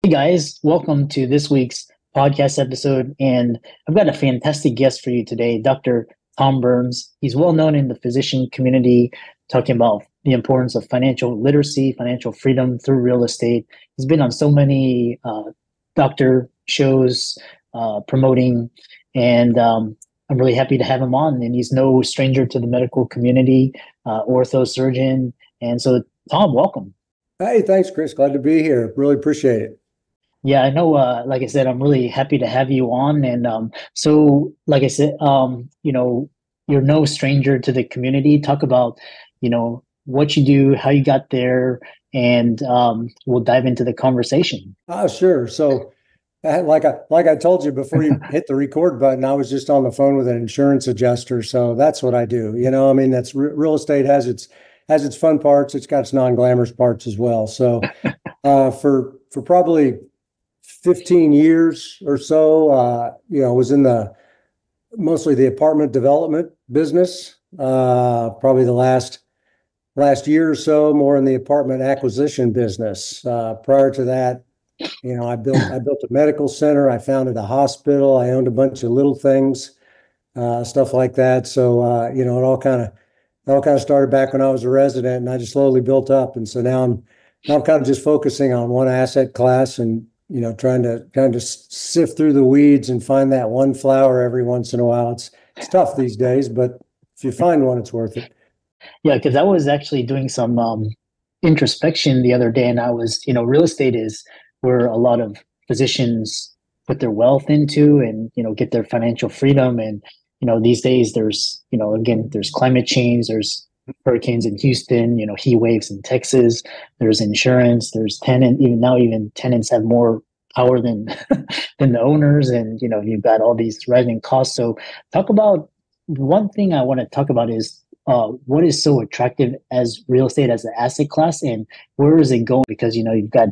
Hey guys, welcome to this week's podcast episode. And I've got a fantastic guest for you today, Dr. Tom Burns. He's well known in the physician community, talking about the importance of financial literacy, financial freedom through real estate. He's been on so many doctor shows promoting, and I'm really happy to have him on. And he's no stranger to the medical community, ortho surgeon. And so, Tom, welcome. Hey, thanks, Chris. Glad to be here. Really appreciate it. Yeah, I know. Like I said, I'm really happy to have you on. And like I said, you're no stranger to the community. Talk about, what you do, how you got there, and we'll dive into the conversation. Sure. So, like I told you before you hit the record button, I was just on the phone with an insurance adjuster. So that's what I do. I mean, that's real estate has its fun parts. It's got its non-glamorous parts as well. So, for probably 15 years or so, was in mostly the apartment development business. Probably the last year or so, more in the apartment acquisition business. Prior to that, I built a medical center. I founded a hospital. I owned a bunch of little things, stuff like that. So, it all kind of started back when I was a resident, and I just slowly built up. And so now I'm kind of just focusing on one asset class and, trying to kind of sift through the weeds and find that one flower every once in a while. It's tough these days, but if you find one, it's worth it. Yeah, because I was actually doing some introspection the other day, and I was, real estate is where a lot of physicians put their wealth into and, get their financial freedom. And, these days there's, again, there's climate change, there's hurricanes in Houston, heat waves in Texas, there's insurance, there's even tenants have more power than than the owners. And, you've got all these rising costs. So talk about one thing I want to talk about is what is so attractive as real estate as an asset class, and where is it going? Because you've got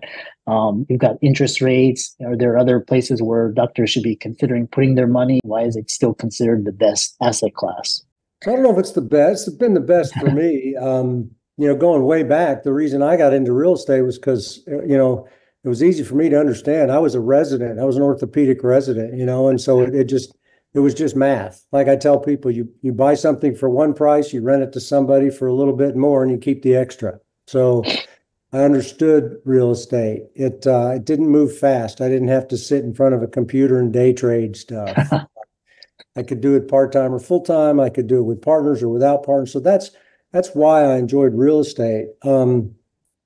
interest rates. Are there other places where doctors should be considering putting their money? Why is it still considered the best asset class? So I don't know if it's the best. It's been the best for me. Going way back, the reason I got into real estate was because, it was easy for me to understand. I was a resident. I was an orthopedic resident, and so it was just math. Like I tell people, you buy something for one price, you rent it to somebody for a little bit more, and you keep the extra. So I understood real estate. It didn't move fast. I didn't have to sit in front of a computer and day trade stuff. I could do it part-time or full-time. I could do it with partners or without partners. So that's why I enjoyed real estate. In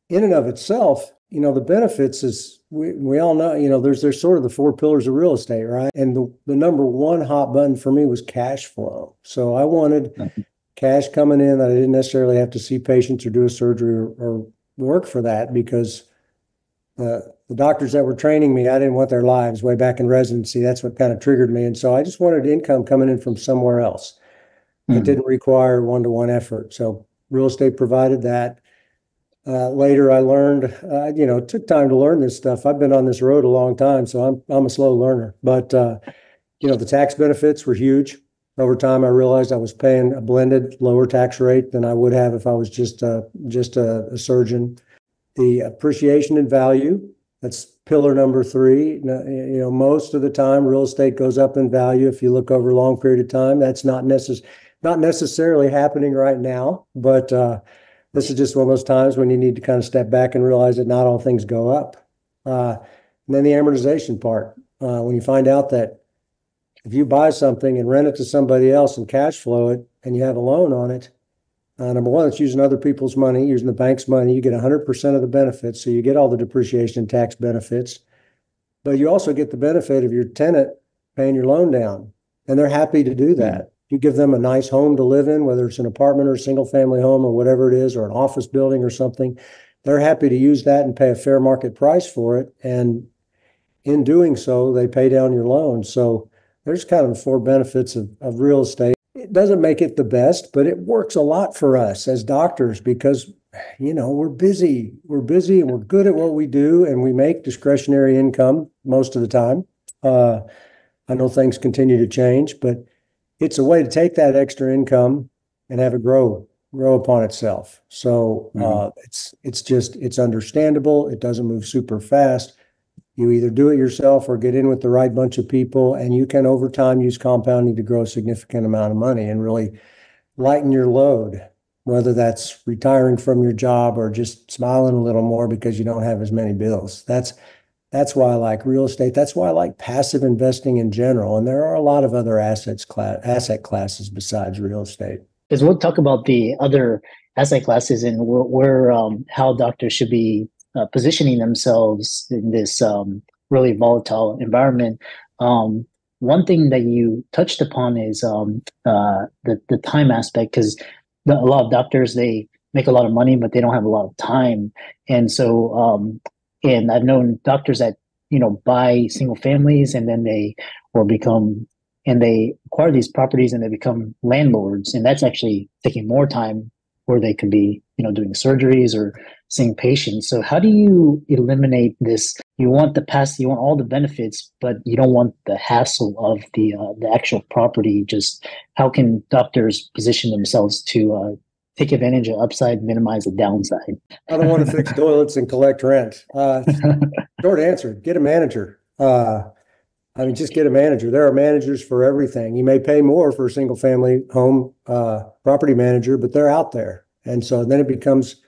and of itself, the benefits is we all know, there's sort of the four pillars of real estate, right? And the number one hot button for me was cash flow. So I wanted cash coming in that I didn't necessarily have to see patients or do a surgery or work for that, because the doctors that were training me, I didn't want their lives way back in residency. That's what kind of triggered me. And so I just wanted income coming in from somewhere else. It didn't require one-to-one effort. So real estate provided that. Later, I learned, it took time to learn this stuff. I've been on this road a long time, so I'm a slow learner. But, the tax benefits were huge. Over time, I realized I was paying a blended lower tax rate than I would have if I was just a surgeon. The appreciation in value, that's pillar number 3. Most of the time, real estate goes up in value if you look over a long period of time. That's not necessarily happening right now, but this is just one of those times when you need to kind of step back and realize that not all things go up. And then the amortization part, when you find out that if you buy something and rent it to somebody else and cash flow it, and you have a loan on it, number one, it's using other people's money, using the bank's money. You get 100% of the benefits, so you get all the depreciation and tax benefits. But you also get the benefit of your tenant paying your loan down, and they're happy to do that. You give them a nice home to live in, whether it's an apartment or a single-family home or whatever it is, or an office building or something. They're happy to use that and pay a fair market price for it. And in doing so, they pay down your loan. So there's kind of the 4 benefits of real estate. It doesn't make it the best, but it works a lot for us as doctors because, we're busy. We're busy and we're good at what we do, and we make discretionary income most of the time. I know things continue to change, but it's a way to take that extra income and have it grow upon itself. So it's understandable. It doesn't move super fast. You either do it yourself or get in with the right bunch of people, and you can over time use compounding to grow a significant amount of money and really lighten your load, whether that's retiring from your job or just smiling a little more because you don't have as many bills. That's why I like real estate. That's why I like passive investing in general. And there are a lot of other asset classes besides real estate. Because we'll talk about the other asset classes and how doctors should be positioning themselves in this really volatile environment. One thing that you touched upon is the time aspect, because a lot of doctors, they make a lot of money, but they don't have a lot of time. And so, and I've known doctors that, buy single families and then they acquire these properties and they become landlords. And that's actually taking more time where they could be, doing surgeries or seeing patients. So how do you eliminate this? You want you want all the benefits, but you don't want the hassle of the actual property. Just how can doctors position themselves to take advantage of upside, minimize the downside? I don't want to fix toilets and collect rent. Short answer, get a manager. Just get a manager. There are managers for everything. You may pay more for a single family home property manager, but they're out there. And so then it becomes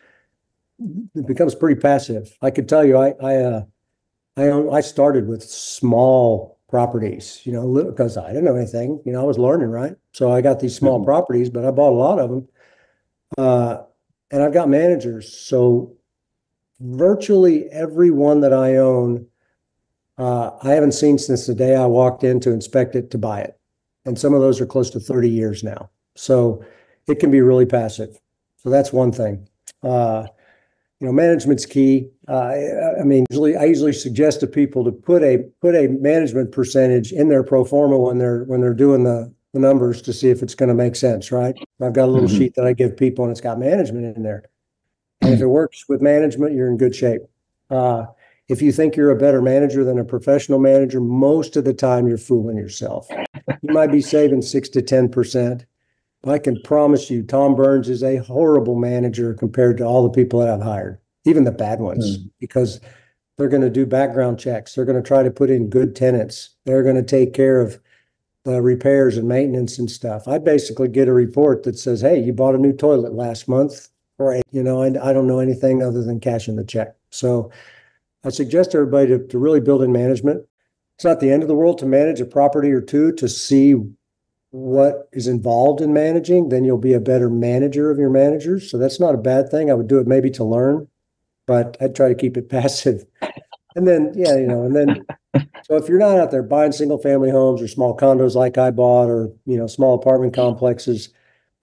pretty passive. I could tell you, I started with small properties, because I didn't know anything. I was learning, right? So I got these small properties, but I bought a lot of them. And I've got managers. So virtually every one that I own, I haven't seen since the day I walked in to inspect it to buy it. And some of those are close to 30 years now. So it can be really passive. So that's one thing. Management's key. I usually suggest to people to put a management percentage in their pro forma when they're doing the numbers to see if it's going to make sense, right? I've got a little sheet that I give people and it's got management in there. And if it works with management, you're in good shape. If you think you're a better manager than a professional manager, most of the time you're fooling yourself. You might be saving 6 to 10%. I can promise you, Tom Burns is a horrible manager compared to all the people that I've hired, even the bad ones, because they're going to do background checks. They're going to try to put in good tenants. They're going to take care of the repairs and maintenance and stuff. I basically get a report that says, hey, you bought a new toilet last month, or, I don't know anything other than cashing the check. So I suggest everybody to really build in management. It's not the end of the world to manage a property or two to see what is involved in managing. Then you'll be a better manager of your managers. So that's not a bad thing. I would do it maybe to learn, but I'd try to keep it passive. And then, so if you're not out there buying single family homes or small condos like I bought, or, small apartment complexes,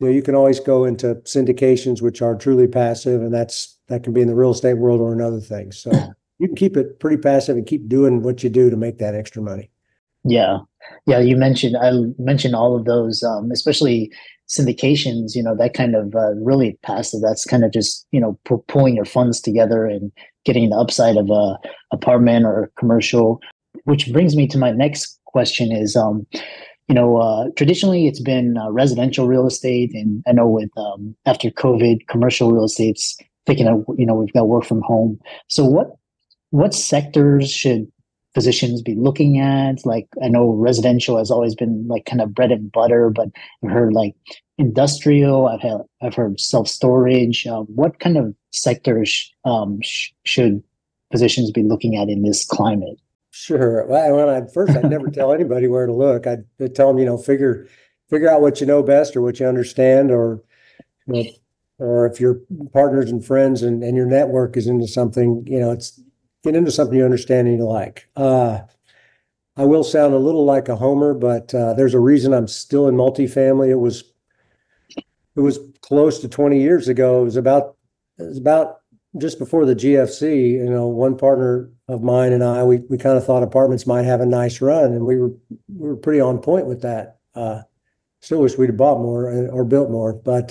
you can always go into syndications, which are truly passive. And that can be in the real estate world or in other things. So you can keep it pretty passive and keep doing what you do to make that extra money. Yeah. I mentioned all of those, especially syndications, that kind of really passive. That's kind of just, pulling your funds together and getting the upside of a apartment or commercial, which brings me to my next question is, traditionally it's been residential real estate. And I know with after COVID, commercial real estate's taking we've got work from home. So what sectors should physicians be looking at? Like, I know residential has always been like kind of bread and butter, but I've heard like industrial, I've heard self-storage. What kind of sectors should physicians be looking at in this climate? Sure. Well, I'd never tell anybody where to look. I'd tell them, figure out what you know best or what you understand, or if your partners and friends and your network is into something, get into something you understand and you like. I will sound a little like a homer, but there's a reason I'm still in multifamily. It was close to 20 years ago. It was about just before the GFC. One partner of mine and I, we kind of thought apartments might have a nice run, and we were pretty on point with that. Still wish we'd have bought more or built more, but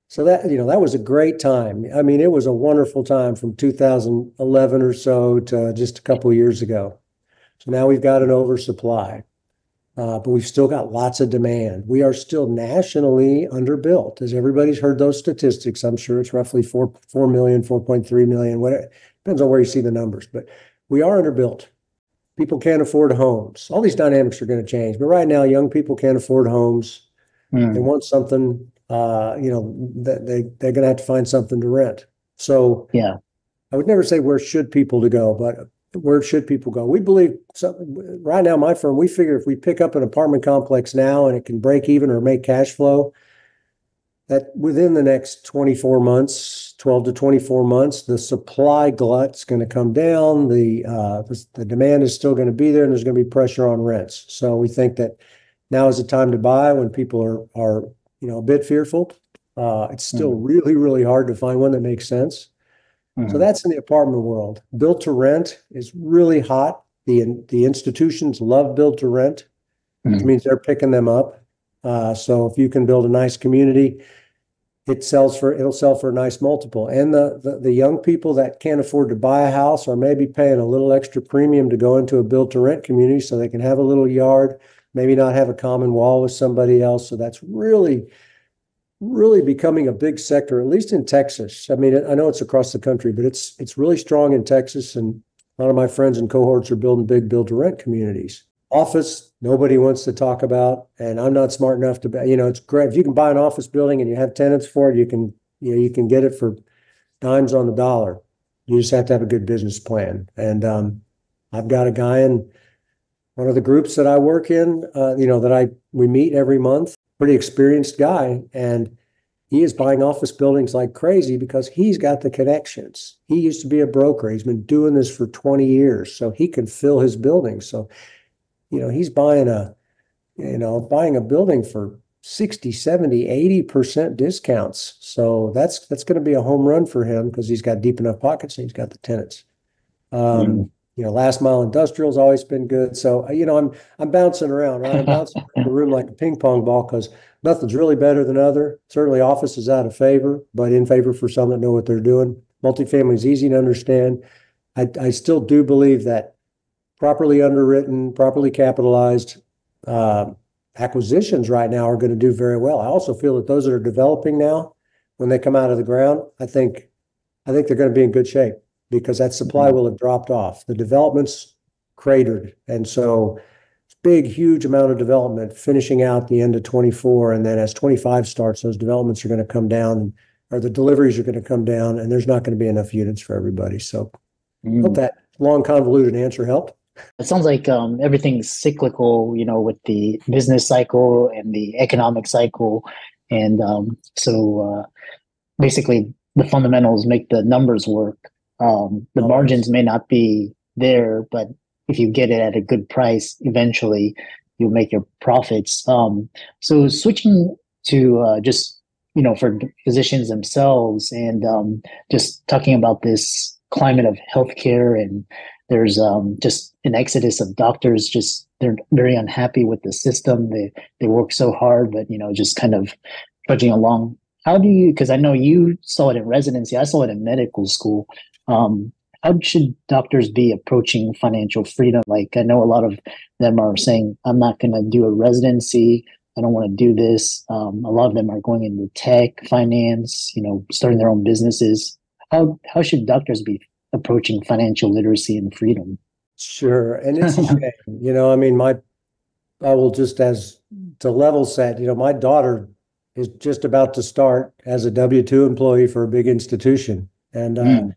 so that was a great time. I mean, it was a wonderful time from 2011 or so to just a couple of years ago. So now we've got an oversupply, but we've still got lots of demand. We are still nationally underbuilt, as everybody's heard those statistics. I'm sure it's roughly 4 million, 4.3 million, whatever. Depends on where you see the numbers, but we are underbuilt. People can't afford homes. All these dynamics are going to change. But right now, young people can't afford homes. They Mm. want something, that they're going to have to find something to rent. So Yeah. I would never say where should people to go, but where should people go? We believe right now, my firm, we figure if we pick up an apartment complex now and it can break even or make cash flow, that within the next 24 months, 12 to 24 months, the supply glut's going to come down. The demand is still going to be there, and there's going to be pressure on rents. So we think that now is the time to buy when people are a bit fearful. It's still Mm. really, really hard to find one that makes sense. So Mm. that's in the apartment world. Build to rent is really hot. The institutions love build to rent, which Mm. means they're picking them up. So if you can build a nice community, it'll sell for a nice multiple. And the young people that can't afford to buy a house are maybe paying a little extra premium to go into a build to rent community so they can have a little yard, maybe not have a common wall with somebody else. So that's really, really becoming a big sector, at least in Texas. I mean, I know it's across the country, but it's really strong in Texas. And a lot of my friends and cohorts are building big build to rent communities. Office, nobody wants to talk about, and I'm not smart enough to, it's great. If you can buy an office building and you have tenants for it, you can get it for dimes on the dollar. You just have to have a good business plan. And I've got a guy in one of the groups that I work in, we meet every month, pretty experienced guy, and he is buying office buildings like crazy because he's got the connections. He used to be a broker. He's been doing this for 20 years, so he can fill his building. So he's buying a building for 60, 70, 80% discounts. So that's going to be a home run for him because he's got deep enough pockets and he's got the tenants. Mm. Last mile industrial's always been good. So, I'm bouncing around, right? I'm bouncing around the room like a ping pong ball because nothing's really better than other. Certainly office is out of favor, but in favor for some that know what they're doing. Multifamily is easy to understand. I still do believe that properly underwritten, properly capitalized acquisitions right now are going to do very well. I also feel that those that are developing now, when they come out of the ground, I think they're going to be in good shape because that supply Mm. will have dropped off. The development's cratered, and so big, huge amount of development finishing out the end of 24, and then as 25 starts, those developments are going to come down, or the deliveries are going to come down, and there's not going to be enough units for everybody. So, hope Mm. that long, convoluted answer helped. It sounds like everything's cyclical, with the business cycle and the economic cycle. And basically, the fundamentals make the numbers work. The Always. margins may not be there, but if you get it at a good price, eventually you'll make your profits. So switching to just, for physicians themselves and just talking about this climate of healthcare, and there's just an exodus of doctors. Just they're very unhappy with the system. They work so hard, but just kind of trudging along. How do you? Because I know you saw it in residency. I saw it in medical school. Um, how should doctors be approaching financial freedom? Like I know a lot of them are saying, "I'm not going to do a residency. I don't want to do this." A lot of them are going into tech, finance, starting their own businesses. How should doctors be approaching financial literacy and freedom? Sure. And it's a shame. I mean, I will just as to level set, my daughter is just about to start as a W-2 employee for a big institution. And Mm.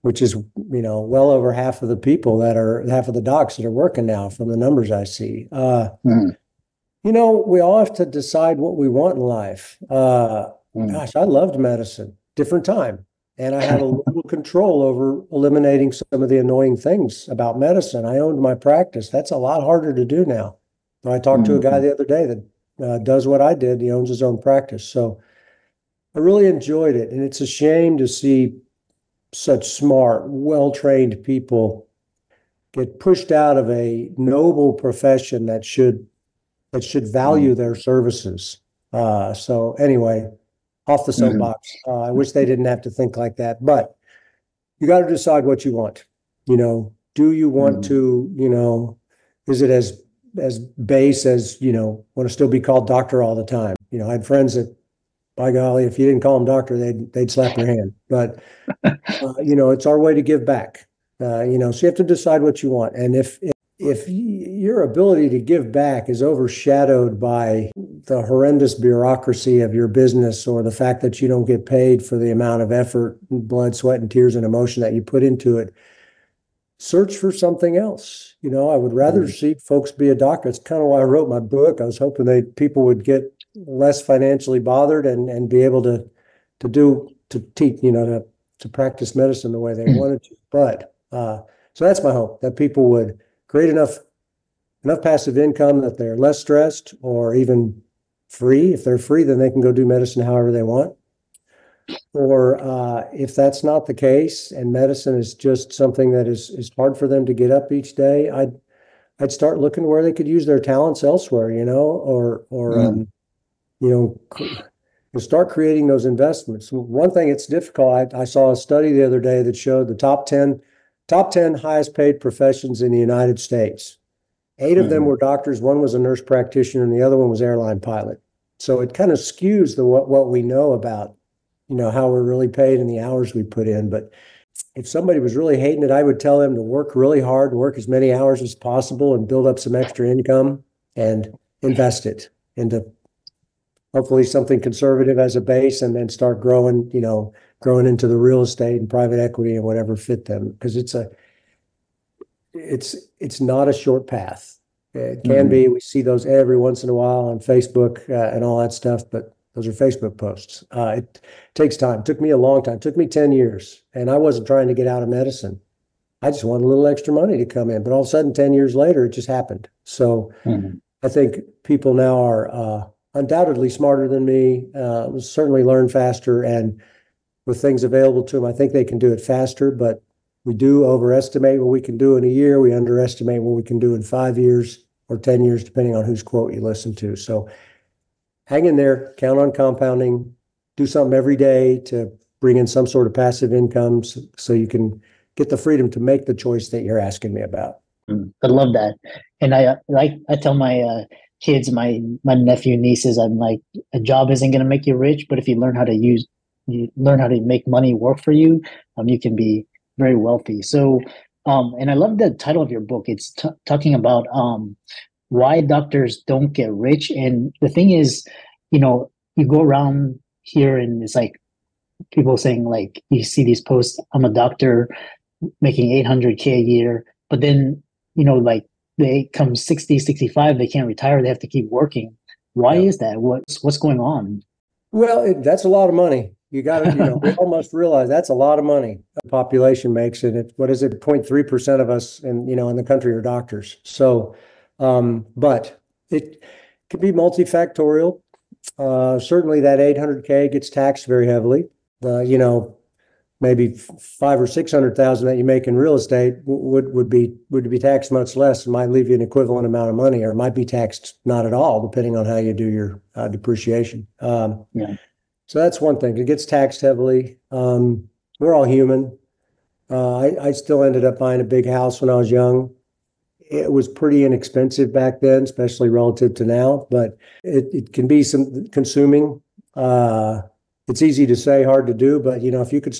which is, well over half of the people half of the docs that are working now from the numbers I see. Mm. We all have to decide what we want in life. Mm. Gosh, I loved medicine, different time. And I had a little control over eliminating some of the annoying things about medicine. I owned my practice. That's a lot harder to do now. I talked to a guy Mm. the other day that does what I did. He owns his own practice. So I really enjoyed it. And it's a shame to see such smart, well-trained people get pushed out of a noble profession that should value Mm. their services. So anyway, off the Mm. soapbox. I wish they didn't have to think like that, but you got to decide what you want. Do you want Mm. to, is it as base as, want to still be called doctor all the time? I had friends that, by golly, if you didn't call them doctor, they'd slap your hand. But it's our way to give back. So you have to decide what you want. And if your ability to give back is overshadowed by the horrendous bureaucracy of your business or the fact that you don't get paid for the amount of effort, blood, sweat, and tears and emotion that you put into it, search for something else. I would rather see folks be a doctor. It's kind of why I wrote my book. I was hoping that people would get less financially bothered and be able to teach, to practice medicine the way they wanted to. But so that's my hope, that people would create enough passive income that they're less stressed or even free. If they're free, then they can go do medicine however they want. Or if that's not the case and medicine is just something that is hard for them to get up each day, I'd start looking where they could use their talents elsewhere, start creating those investments. One thing it's difficult. I saw a study the other day that showed the top 10 highest paid professions in the United States. 8 of them were doctors, one was a nurse practitioner, and the other one was airline pilot. So it kind of skews what we know about, how we're really paid and the hours we put in. But if somebody was really hating it, I would tell them to work really hard, work as many hours as possible, and build up some extra income and invest it into hopefully something conservative as a base, and then start growing into the real estate and private equity and whatever fit them. Because it's not a short path. It can be. We see those every once in a while on Facebook and all that stuff, but those are Facebook posts. It takes time. It took me a long time. It took me 10 years, and I wasn't trying to get out of medicine. I just wanted a little extra money to come in. But all of a sudden, 10 years later, it just happened. So I think people now are undoubtedly smarter than me, certainly learn faster, and with things available to them, I think they can do it faster, but we do overestimate what we can do in a year. We underestimate what we can do in 5 years or 10 years, depending on whose quote you listen to. So hang in there, count on compounding, do something every day to bring in some sort of passive income so you can get the freedom to make the choice that you're asking me about. I love that. And I tell my kids, my nephew, nieces, I'm like, a job isn't going to make you rich, but if you learn how to make money work for you, you can be very wealthy. So, and I love the title of your book. It's talking about why doctors don't get rich. And the thing is, you go around here and it's like people saying, like, you see these posts, I'm a doctor making $800K a year, but then, like, they come 60, 65, they can't retire. They have to keep working. Why is that? What's going on? Well, that's a lot of money. You got to, we all must realize that's a lot of money the population makes. And what is it? 0.3% of us in the country are doctors. So, but it could be multifactorial. Certainly that 800K gets taxed very heavily. Maybe 500,000 or 600,000 that you make in real estate would be taxed much less and might leave you an equivalent amount of money, or it might be taxed not at all, depending on how you do your depreciation. So that's one thing. It gets taxed heavily. We're all human. I still ended up buying a big house when I was young. It was pretty inexpensive back then, especially relative to now, but it can be some consuming. It's easy to say, hard to do, but if you could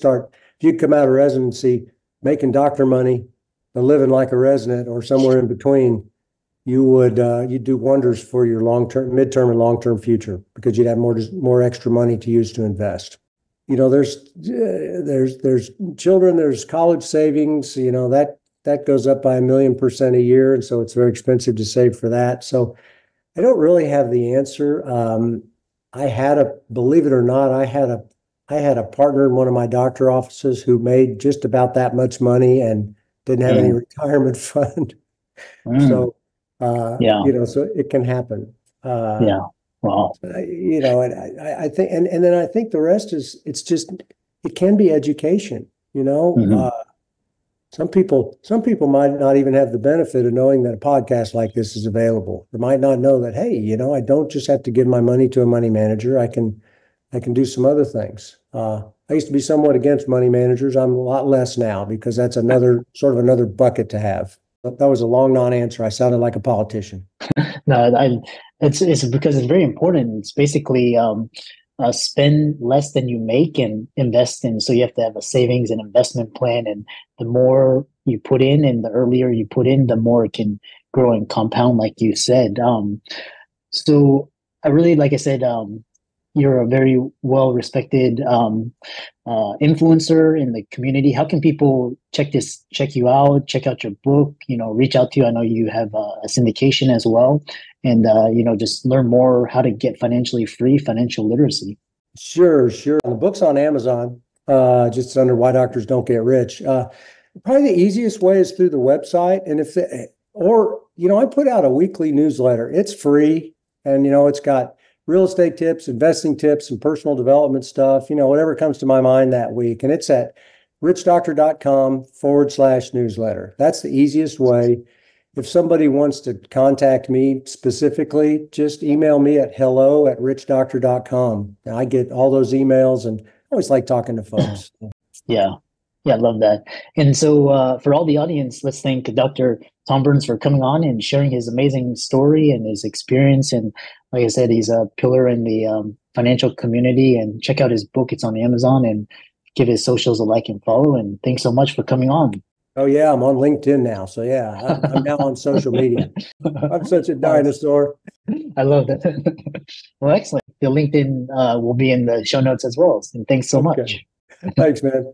come out of residency making doctor money, but living like a resident or somewhere in between, you'd do wonders for your midterm and long-term future, because you'd have more extra money to use to invest. There's children, there's college savings, that goes up by 1,000,000% a year. And so it's very expensive to save for that. So I don't really have the answer. Believe it or not, I had a partner in one of my doctor offices who made just about that much money and didn't have any retirement fund. So, so it can happen. Wow. And I think, and then I think the rest is, it can be education, Some people might not even have the benefit of knowing that a podcast like this is available. They might not know that, hey, I don't just have to give my money to a money manager. I can do some other things. I used to be somewhat against money managers. I'm a lot less now, because that's another bucket to have. But that was a long non-answer. I sounded like a politician. No, it's because it's very important. It's basically spend less than you make and invest in. So you have to have a savings and investment plan. And the more you put in and the earlier you put in, the more it can grow and compound, like you said. So I really, like I said, you're a very well respected influencer in the community. How can people check you out, check out your book, reach out to you? I know you have a syndication as well, and just learn more how to get financially free, financial literacy. Sure, sure. The book's on Amazon, just under Why Doctors Don't Get Rich. Probably the easiest way is through the website. And I put out a weekly newsletter. It's free, and it's got real estate tips, investing tips, and personal development stuff, whatever comes to my mind that week. And it's at richdoctor.com/newsletter. That's the easiest way. If somebody wants to contact me specifically, just email me at hello@richdoctor.com. I get all those emails, and I always like talking to folks. Yeah. Yeah, I love that. And so for all the audience, let's thank Dr. Tom Burns for coming on and sharing his amazing story and his experience. And like I said, he's a pillar in the financial community. And check out his book. It's on Amazon, and give his socials a like and follow. And thanks so much for coming on. Oh, yeah, I'm on LinkedIn now. So, yeah, I'm now on social media. I'm such a dinosaur. I love that. Well, excellent. The LinkedIn will be in the show notes as well. And thanks so much. Thanks, man.